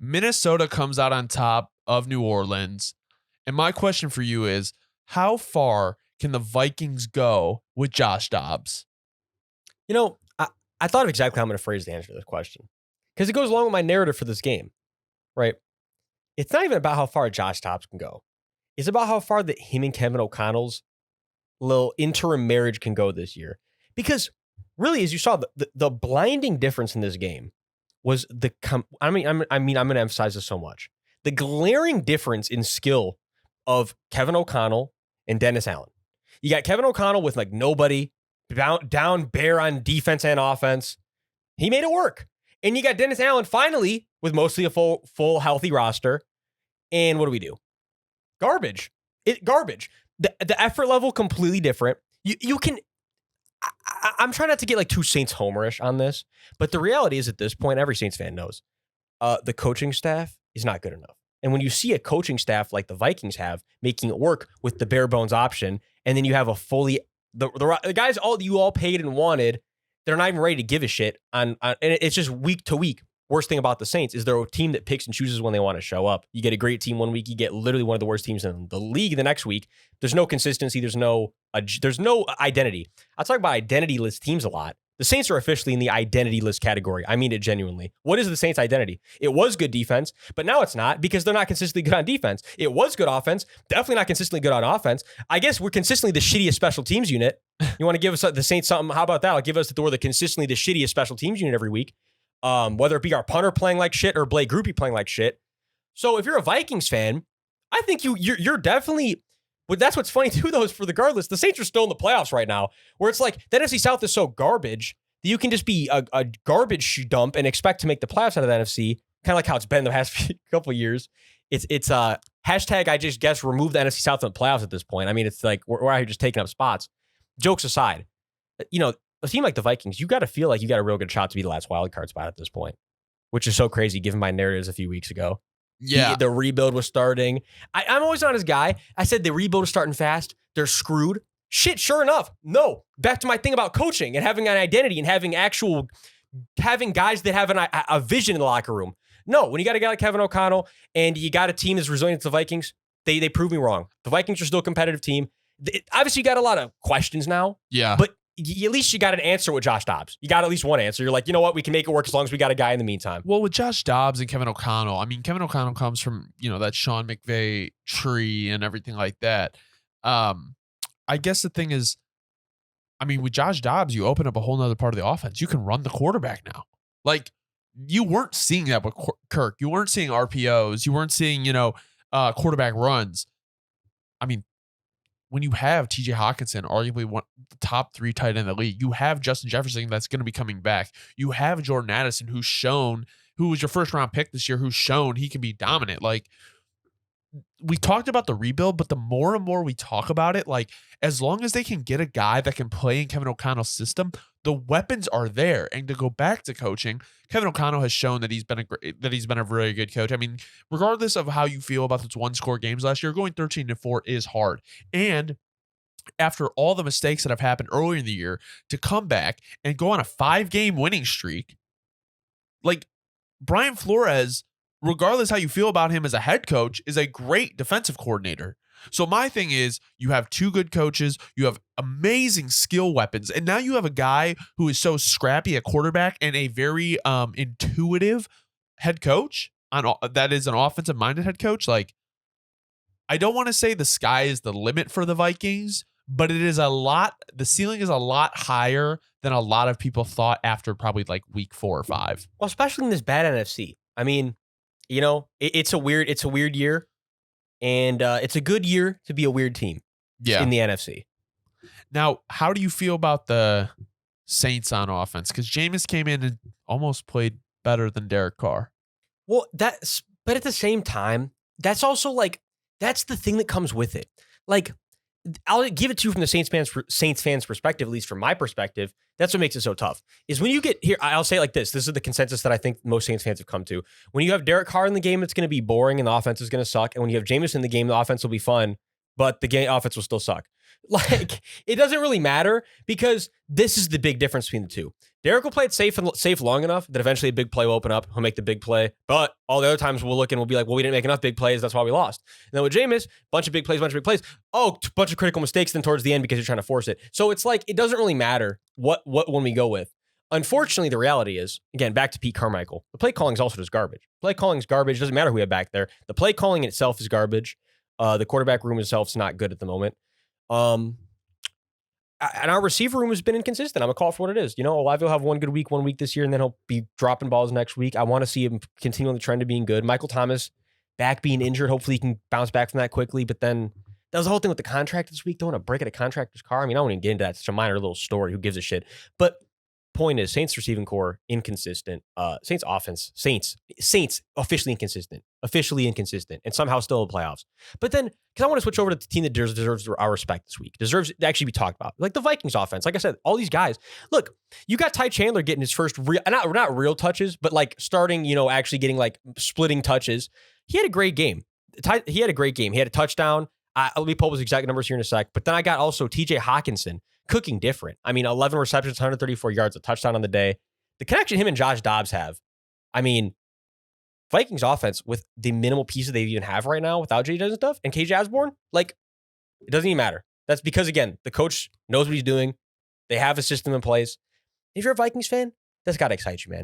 Minnesota comes out on top of New Orleans. And my question for you is, how far can the Vikings go with Josh Dobbs? You know, I thought of exactly how I'm going to phrase the answer to this question because it goes along with my narrative for this game, right? It's not even about how far Josh Dobbs can go. It's about how far that him and Kevin O'Connell's little interim marriage can go this year. Because really, as you saw, the blinding difference in this game was I'm going to emphasize this so much. The glaring difference in skill of Kevin O'Connell and Dennis Allen. You got Kevin O'Connell with like nobody, down bare on defense and offense. He made it work. And you got Dennis Allen finally with mostly a full healthy roster. And what do? Garbage. Garbage. The effort level completely different. You can. I'm trying not to get like too Saints homerish on this, but the reality is at this point, every Saints fan knows the coaching staff is not good enough. And when you see a coaching staff like the Vikings have making it work with the bare bones option, and then you have a fully the guys you all paid and wanted, they're not even ready to give a shit on and it's just week to week. Worst thing about the Saints is they're a team that picks and chooses when they want to show up. You get a great team one week, you get literally one of the worst teams in the league the next week. There's no consistency. There's no identity. I'll talk about identity-less teams a lot. The Saints are officially in the identity-less category. I mean it genuinely. What is the Saints' identity? It was good defense, but now it's not because they're not consistently good on defense. It was good offense, definitely not consistently good on offense. I guess we're consistently the shittiest special teams unit. You want to give us the Saints something? How about that? I'll give us we're the consistently the shittiest special teams unit every week. Whether it be our punter playing like shit or Blake Groupie playing like shit. So if you're a Vikings fan, I think you're definitely. But that's what's funny too, though, is regardless, the Saints are still in the playoffs right now, where it's like the NFC South is so garbage that you can just be a garbage dump and expect to make the playoffs out of the NFC, kind of like how it's been the past couple of years. It's hashtag I just guess remove the NFC South from the playoffs at this point. I mean, it's like we're out here just taking up spots. Jokes aside, you know, a team like the Vikings, you got to feel like you got a real good shot to be the last wild card spot at this point, which is so crazy given my narratives a few weeks ago. Yeah. The rebuild was starting. I'm always on his guy. I said the rebuild is starting fast. They're screwed. Shit, sure enough. No. Back to my thing about coaching and having an identity and having guys that have a vision in the locker room. No, when you got a guy like Kevin O'Connell and you got a team that's resilient to the Vikings, they prove me wrong. The Vikings are still a competitive team. Obviously, you got a lot of questions now. Yeah. But at least you got an answer with Josh Dobbs. You got at least one answer. You're like, you know what? We can make it work as long as we got a guy in the meantime. Well, with Josh Dobbs and Kevin O'Connell, I mean, Kevin O'Connell comes from, that Sean McVay tree and everything like that. I guess the thing is, I mean, with Josh Dobbs, you open up a whole nother part of the offense. You can run the quarterback now. Like, you weren't seeing that with Kirk. You weren't seeing RPOs. You weren't seeing, quarterback runs. I mean, when you have TJ Hawkinson, arguably the top 3 tight end in the league, you have Justin Jefferson that's going to be coming back. You have Jordan Addison, who was your first round pick this year, who's shown he can be dominant. Like, we talked about the rebuild, but the more and more we talk about it, like, as long as they can get a guy that can play in Kevin O'Connell's system, the weapons are there. And to go back to coaching, Kevin O'Connell has shown that he's been a very good coach. I mean, regardless of how you feel about those 1-score games last year, going 13-4 is hard. And after all the mistakes that have happened earlier in the year, to come back and go on a 5-game winning streak, like, Brian Flores, regardless how you feel about him as a head coach, is a great defensive coordinator. So my thing is, you have 2 good coaches, you have amazing skill weapons, and now you have a guy who is so scrappy at quarterback and a very intuitive head coach, that is an offensive-minded head coach. Like, I don't want to say the sky is the limit for the Vikings, but the ceiling is a lot higher than a lot of people thought after probably like week 4 or 5. Well, especially in this bad NFC. I mean, it's a weird year. And it's a good year to be a weird team in the NFC. Now, how do you feel about the Saints on offense? Because Jameis came in and almost played better than Derek Carr. Well, but at the same time, that's also like, that's the thing that comes with it. Like, I'll give it to you from the Saints fans' perspective, at least from my perspective. That's what makes it so tough. Is when you get here, I'll say it like this. This is the consensus that I think most Saints fans have come to. When you have Derek Carr in the game, it's going to be boring and the offense is going to suck. And when you have Jameis in the game, the offense will be fun but the game offense will still suck. Like, it doesn't really matter because this is the big difference between the two. Derek will play it safe long enough that eventually a big play will open up. He'll make the big play. But all the other times we'll look and we'll be like, well, we didn't make enough big plays. That's why we lost. And then with Jameis, bunch of big plays. Oh, bunch of critical mistakes then towards the end because you're trying to force it. So it's like, it doesn't really matter what one we go with. Unfortunately, the reality is, again, back to Pete Carmichael, the play calling is also just garbage. Play calling is garbage. Doesn't matter who we have back there. The play calling itself is garbage. The quarterback room itself is not good at the moment. And our receiver room has been inconsistent. I'm going to call it for what it is. Olave will have one good week, 1 week this year, and then he'll be dropping balls next week. I want to see him continue on the trend of being good. Michael Thomas back being injured. Hopefully he can bounce back from that quickly. But then that was the whole thing with the contract this week. Don't want to break at a contractor's car. I mean, I won't even get into that. It's such a minor little story. Who gives a shit? But point is, Saints receiving core, inconsistent. Saints offense, Saints officially inconsistent, and somehow still in the playoffs. But then, because I want to switch over to the team that deserves our respect this week, deserves to actually be talked about, like the Vikings offense. Like I said, all these guys. Look, you got Ty Chandler getting his first real, not real touches, but like starting, actually getting like splitting touches. He had a great game. He had a touchdown. Let me pull up his exact numbers here in a sec. But then I got also TJ Hawkinson cooking different. I mean, 11 receptions, 134 yards, a touchdown on the day. The connection him and Josh Dobbs have. I mean, Vikings offense with the minimal pieces they even have right now without JJ and stuff and KJ Osborne, like, it doesn't even matter. That's because, again, the coach knows what he's doing. They have a system in place. If you're a Vikings fan, that's got to excite you, man.